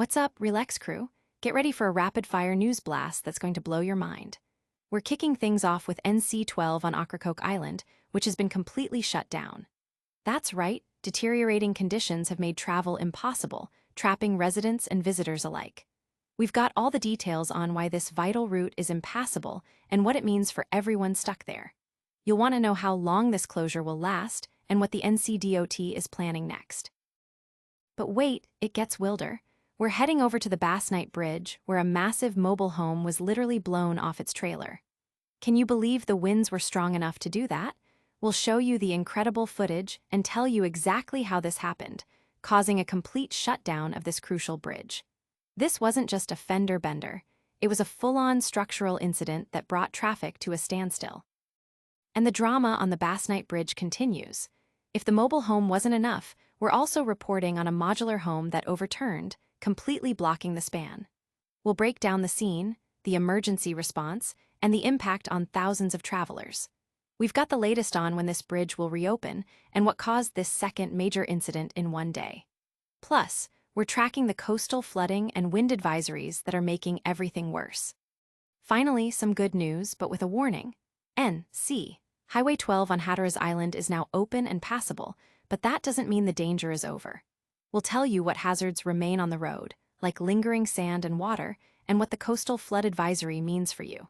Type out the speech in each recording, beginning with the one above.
What's up, Relax crew? Get ready for a rapid-fire news blast that's going to blow your mind. We're kicking things off with NC-12 on Ocracoke Island, which has been completely shut down. That's right, deteriorating conditions have made travel impossible, trapping residents and visitors alike. We've got all the details on why this vital route is impassable and what it means for everyone stuck there. You'll want to know how long this closure will last and what the NCDOT is planning next. But wait, it gets wilder. We're heading over to the Basnight Bridge, where a massive mobile home was literally blown off its trailer. Can you believe the winds were strong enough to do that? We'll show you the incredible footage and tell you exactly how this happened, causing a complete shutdown of this crucial bridge. This wasn't just a fender bender. It was a full-on structural incident that brought traffic to a standstill. And the drama on the Basnight Bridge continues. If the mobile home wasn't enough, we're also reporting on a modular home that overturned, completely blocking the span. We'll break down the scene, the emergency response, and the impact on thousands of travelers. We've got the latest on when this bridge will reopen and what caused this second major incident in one day. Plus, we're tracking the coastal flooding and wind advisories that are making everything worse. Finally, some good news, but with a warning. N.C. Highway 12 on Hatteras Island is now open and passable, but that doesn't mean the danger is over. We'll tell you what hazards remain on the road, like lingering sand and water, and what the coastal flood advisory means for you.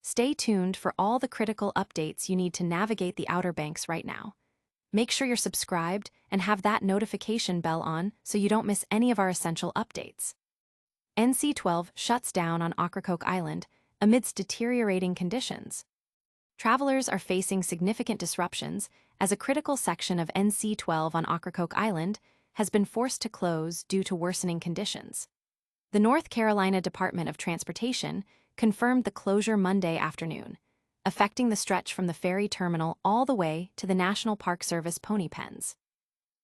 Stay tuned for all the critical updates you need to navigate the Outer Banks right now. Make sure you're subscribed and have that notification bell on so you don't miss any of our essential updates. NC-12 shuts down on Ocracoke Island amidst deteriorating conditions. Travelers are facing significant disruptions as a critical section of NC-12 on Ocracoke Island has been forced to close due to worsening conditions. The North Carolina Department of Transportation confirmed the closure Monday afternoon, affecting the stretch from the ferry terminal all the way to the National Park Service pony pens.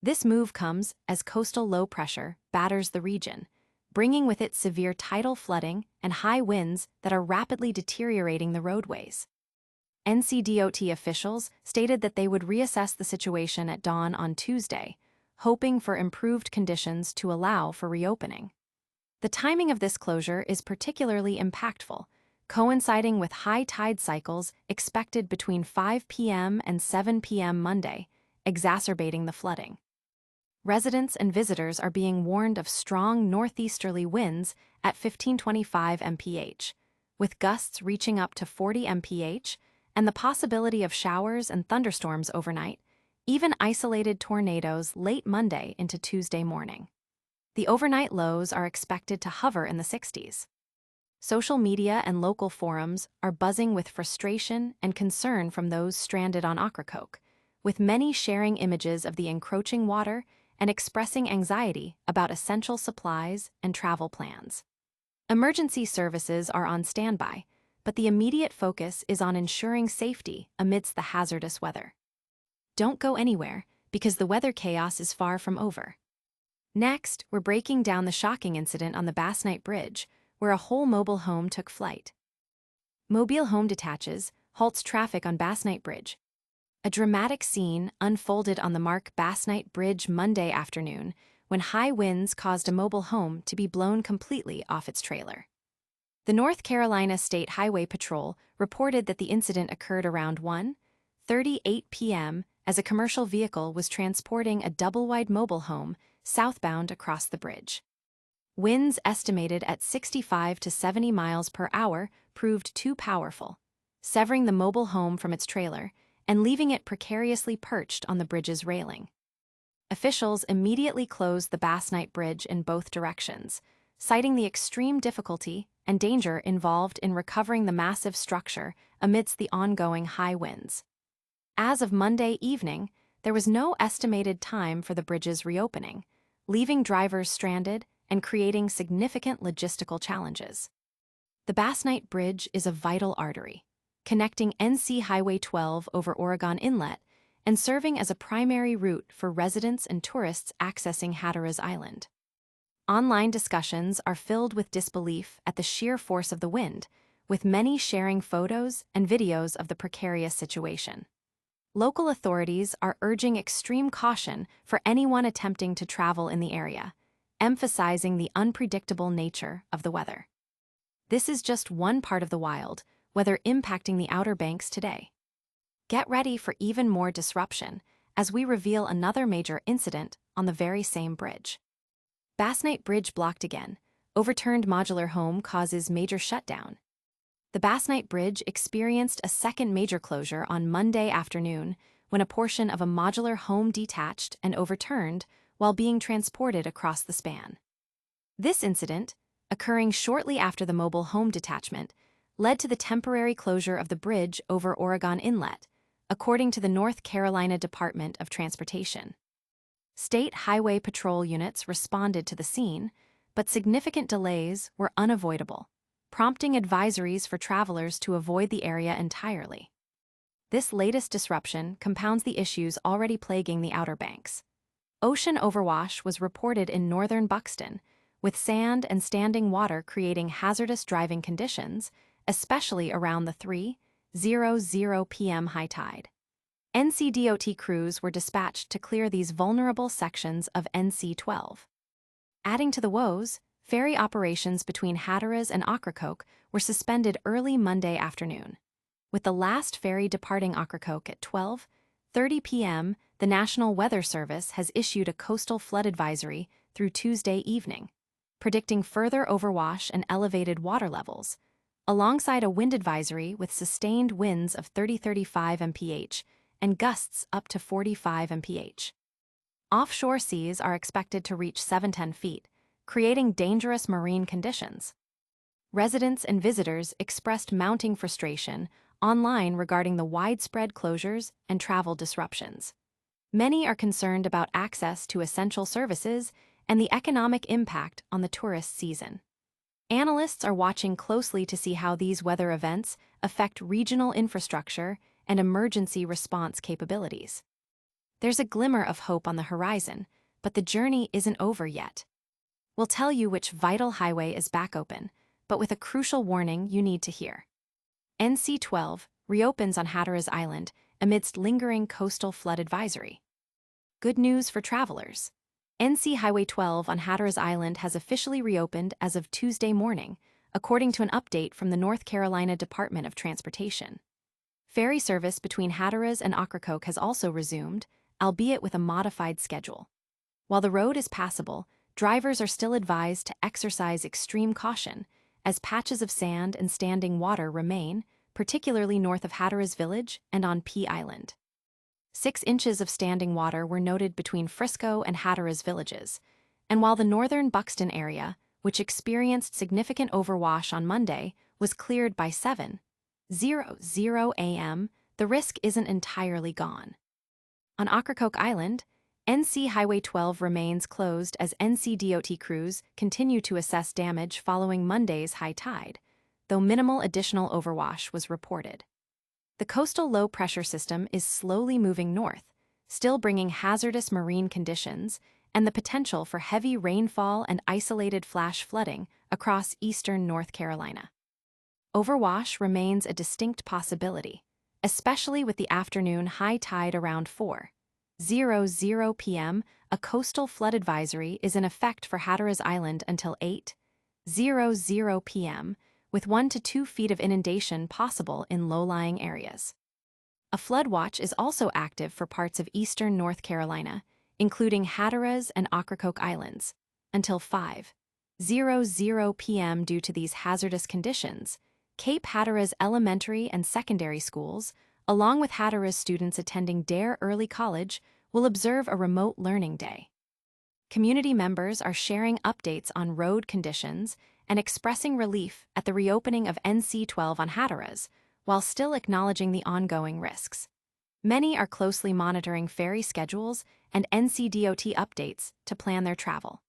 This move comes as coastal low pressure batters the region, bringing with it severe tidal flooding and high winds that are rapidly deteriorating the roadways. NCDOT officials stated that they would reassess the situation at dawn on Tuesday, hoping for improved conditions to allow for reopening. The timing of this closure is particularly impactful, coinciding with high tide cycles expected between 5 p.m. and 7 p.m. Monday, exacerbating the flooding. Residents and visitors are being warned of strong northeasterly winds at 1525 mph, with gusts reaching up to 40 mph, and the possibility of showers and thunderstorms overnight, even isolated tornadoes late Monday into Tuesday morning. The overnight lows are expected to hover in the 60s. Social media and local forums are buzzing with frustration and concern from those stranded on Ocracoke, with many sharing images of the encroaching water and expressing anxiety about essential supplies and travel plans. Emergency services are on standby, but the immediate focus is on ensuring safety amidst the hazardous weather. Don't go anywhere, because the weather chaos is far from over. Next, we're breaking down the shocking incident on the Basnight Bridge, where a whole mobile home took flight. Mobile home detaches, halts traffic on Basnight Bridge. A dramatic scene unfolded on the Basnight Bridge Monday afternoon when high winds caused a mobile home to be blown completely off its trailer. The North Carolina State Highway Patrol reported that the incident occurred around 1:38 p.m. as a commercial vehicle was transporting a double-wide mobile home southbound across the bridge. Winds estimated at 65 to 70 miles per hour proved too powerful, severing the mobile home from its trailer and leaving it precariously perched on the bridge's railing. Officials immediately closed the Basnight Bridge in both directions, citing the extreme difficulty and danger involved in recovering the massive structure amidst the ongoing high winds. As of Monday evening, there was no estimated time for the bridge's reopening, leaving drivers stranded and creating significant logistical challenges. The Basnight Bridge is a vital artery, connecting NC Highway 12 over Oregon Inlet and serving as a primary route for residents and tourists accessing Hatteras Island. Online discussions are filled with disbelief at the sheer force of the wind, with many sharing photos and videos of the precarious situation. Local authorities are urging extreme caution for anyone attempting to travel in the area. emphasizing the unpredictable nature of the weather. This is just one part of the wild weather impacting the Outer Banks today. Get ready for even more disruption as we reveal another major incident on the very same bridge. Basnight Bridge blocked again. Overturned modular home causes major shutdown. The Basnight Bridge experienced a second major closure on Monday afternoon when a portion of a modular home detached and overturned while being transported across the span. This incident, occurring shortly after the mobile home detachment, led to the temporary closure of the bridge over Oregon Inlet, according to the North Carolina Department of Transportation. State Highway Patrol units responded to the scene, but significant delays were unavoidable, prompting advisories for travelers to avoid the area entirely. This latest disruption compounds the issues already plaguing the Outer Banks. Ocean overwash was reported in northern Buxton, with sand and standing water creating hazardous driving conditions, especially around the 3:00 p.m. high tide. NCDOT crews were dispatched to clear these vulnerable sections of NC-12. Adding to the woes, ferry operations between Hatteras and Ocracoke were suspended early Monday afternoon. With the last ferry departing Ocracoke at 12:30 p.m., the National Weather Service has issued a coastal flood advisory through Tuesday evening, predicting further overwash and elevated water levels, alongside a wind advisory with sustained winds of 30-35 mph and gusts up to 45 mph. Offshore seas are expected to reach 7-10 feet, creating dangerous marine conditions. Residents and visitors expressed mounting frustration online regarding the widespread closures and travel disruptions. Many are concerned about access to essential services and the economic impact on the tourist season. Analysts are watching closely to see how these weather events affect regional infrastructure and emergency response capabilities. There's a glimmer of hope on the horizon, but the journey isn't over yet. We'll tell you which vital highway is back open, but with a crucial warning you need to hear. NC-12 reopens on Hatteras Island amidst lingering coastal flood advisory. Good news for travelers. NC Highway 12 on Hatteras Island has officially reopened as of Tuesday morning, according to an update from the North Carolina Department of Transportation. Ferry service between Hatteras and Ocracoke has also resumed, albeit with a modified schedule. While the road is passable, drivers are still advised to exercise extreme caution, as patches of sand and standing water remain, particularly north of Hatteras Village and on P Island. 6 inches of standing water were noted between Frisco and Hatteras villages, and while the northern Buxton area, which experienced significant overwash on Monday, was cleared by 7:00 a.m., the risk isn't entirely gone. On Ocracoke Island, NC Highway 12 remains closed as NCDOT crews continue to assess damage following Monday's high tide, though minimal additional overwash was reported. The coastal low-pressure system is slowly moving north, still bringing hazardous marine conditions and the potential for heavy rainfall and isolated flash flooding across eastern North Carolina. Overwash remains a distinct possibility, especially with the afternoon high tide around 4:00 p.m. A coastal flood advisory is in effect for Hatteras Island until 8:00 p.m., with 1 to 2 feet of inundation possible in low-lying areas. A flood watch is also active for parts of eastern North Carolina, including Hatteras and Ocracoke Islands, until 5:00 p.m. Due to these hazardous conditions, Cape Hatteras elementary and secondary schools, along with Hatteras students attending Dare Early College, will observe a remote learning day. Community members are sharing updates on road conditions and expressing relief at the reopening of NC-12 on Hatteras, while still acknowledging the ongoing risks. Many are closely monitoring ferry schedules and NCDOT updates to plan their travel.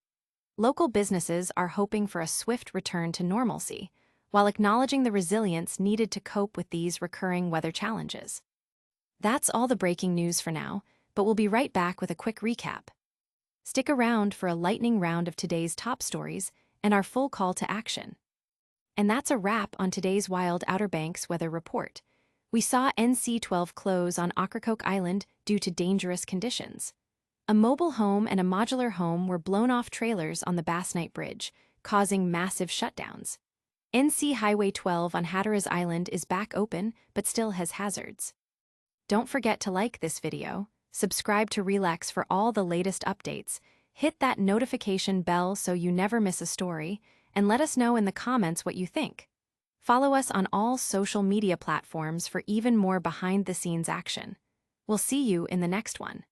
Local businesses are hoping for a swift return to normalcy, while acknowledging the resilience needed to cope with these recurring weather challenges. That's all the breaking news for now, but we'll be right back with a quick recap. Stick around for a lightning round of today's top stories and our full call to action. And that's a wrap on today's Wild Outer Banks weather report. We saw NC-12 close on Ocracoke Island due to dangerous conditions. A mobile home and a modular home were blown off trailers on the Basnight Bridge, causing massive shutdowns. NC Highway 12 on Hatteras Island is back open, but still has hazards. Don't forget to like this video, subscribe to Relax for all the latest updates, hit that notification bell so you never miss a story, and let us know in the comments what you think. Follow us on all social media platforms for even more behind-the-scenes action. We'll see you in the next one.